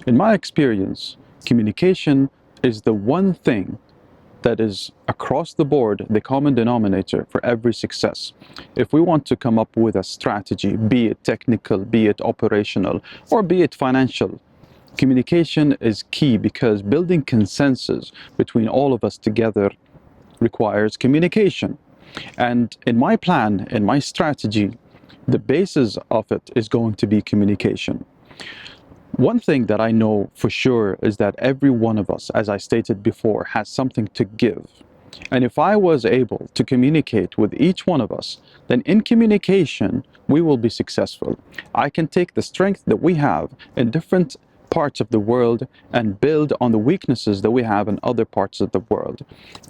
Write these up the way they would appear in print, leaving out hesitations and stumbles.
In my experience, communication is the one thing that is across the board the common denominator for every success. If we want to come up with a strategy, be it technical, be it operational, or be it financial, communication is key, because building consensus between all of us together requires communication. And in my plan, in my strategy, the basis of it is going to be communication. One thing that I know for sure is that every one of us, as I stated before, has something to give. And if I was able to communicate with each one of us, then in communication, we will be successful. I can take the strength that we have in different parts of the world and build on the weaknesses that we have in other parts of the world.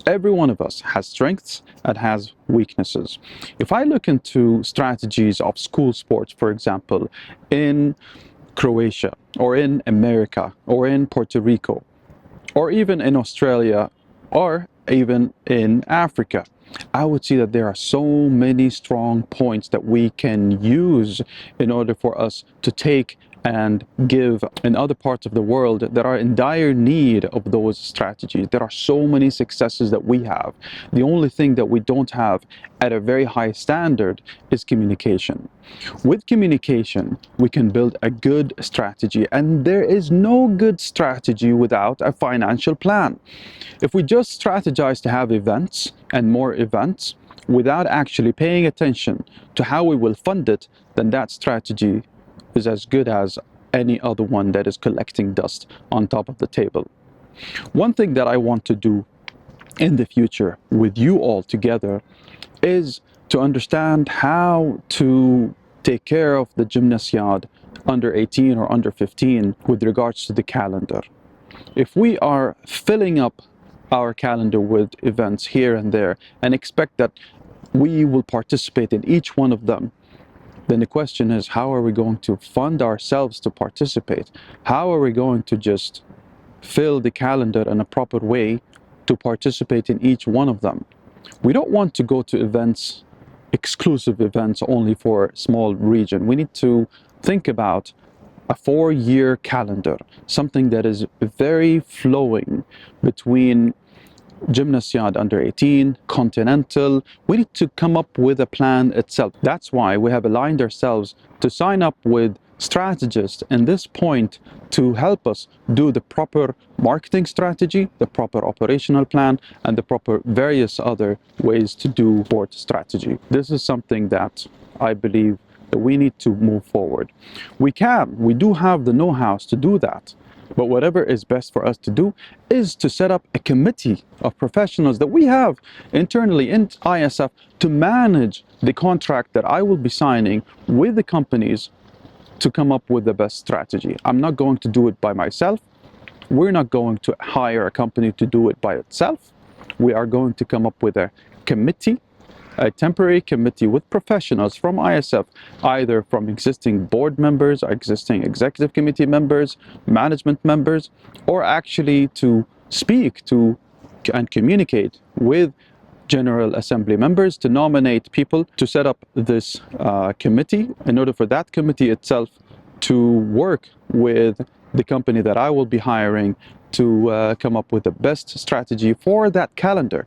Every one of us has strengths and has weaknesses. If I look into strategies of school sports, for example, in Croatia, or in America, or in Puerto Rico, or even in Australia, or even in Africa, I would see that there are so many strong points that we can use in order for us to take and give in other parts of the world that are in dire need of those strategies. There are so many successes that we have. The only thing that we don't have at a very high standard is communication. With communication, we can build a good strategy, and there is no good strategy without a financial plan. If we just strategize to have events and more events without actually paying attention to how we will fund it, then that strategy is as good as any other one that is collecting dust on top of the table. One thing that I want to do in the future with you all together is to understand how to take care of the gymnasiad under 18 or under 15 with regards to the calendar. If we are filling up our calendar with events here and there and expect that we will participate in each one of them, then the question is, how are we going to fund ourselves to participate? How are we going to just fill the calendar in a proper way to participate in each one of them? We don't want to go to events, exclusive events only for a small region. We need to think about a 4-year calendar, something that is very flowing between Gymnasiad under 18, Continental. We need to come up with a plan itself. That's why we have aligned ourselves to sign up with strategists in this point to help us do the proper marketing strategy, the proper operational plan, and the proper various other ways to do sport strategy. This is something that I believe that we need to move forward. We do have the know-how to do that. But whatever is best for us to do is to set up a committee of professionals that we have internally in ISF to manage the contract that I will be signing with the companies to come up with the best strategy. I'm not going to do it by myself. We're not going to hire a company to do it by itself. We are going to come up with a committee, a temporary committee with professionals from ISF, either from existing board members, existing executive committee members, management members, or actually to speak to and communicate with General Assembly members to nominate people to set up this committee in order for that committee itself to work with the company that I will be hiring to come up with the best strategy for that calendar.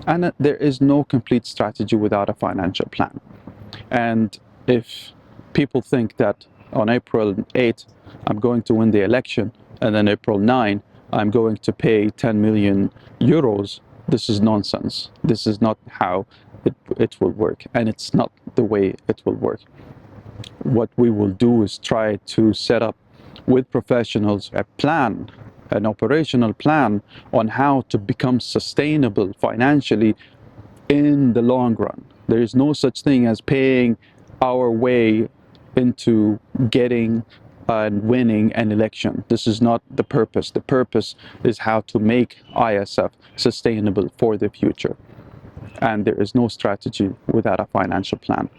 And there is no complete strategy without a financial plan. And if people think that on April 8th, I'm going to win the election, and then April 9, I'm going to pay 10 million euros, this is nonsense. This is not how it will work, and it's not the way it will work. What we will do is try to set up with professionals a plan, an operational plan on how to become sustainable financially in the long run. There is no such thing as paying our way into getting and winning an election. This is not the purpose. The purpose is how to make ISF sustainable for the future. And there is no strategy without a financial plan.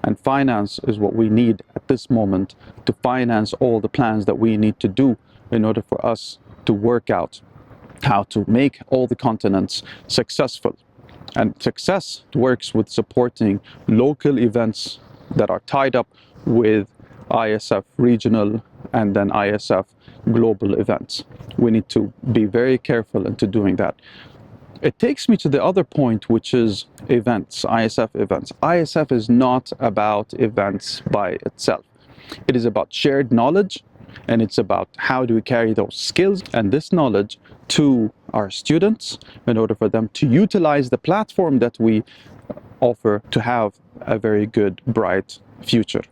And finance is what we need at this moment to finance all the plans that we need to do in order for us to work out how to make all the continents successful. And success works with supporting local events that are tied up with ISF regional and then ISF global events. We need to be very careful into doing that. It takes me to the other point, which is events, ISF events. ISF is not about events by itself. It is about shared knowledge, and it's about how do we carry those skills and this knowledge to our students in order for them to utilize the platform that we offer to have a very good, bright future.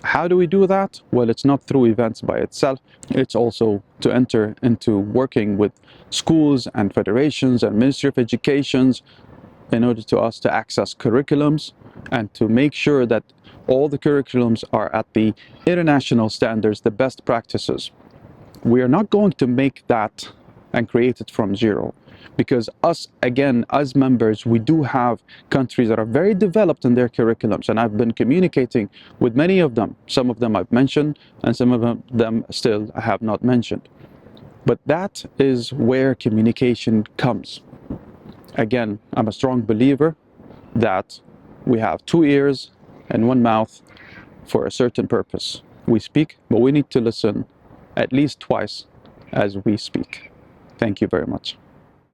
How do we do that? Well, it's not through events by itself. It's also to enter into working with schools and federations and Ministry of Educations in order to us to access curriculums and to make sure that all the curriculums are at the international standards, the best practices. We are not going to make that and create it from zero, because us, again, as members, we do have countries that are very developed in their curriculums, and I've been communicating with many of them. Some of them I've mentioned, and some of them still I have not mentioned. But that is where communication comes. Again, I'm a strong believer that we have 2 ears and 1 mouth for a certain purpose. We speak, but we need to listen at least twice as we speak. Thank you very much.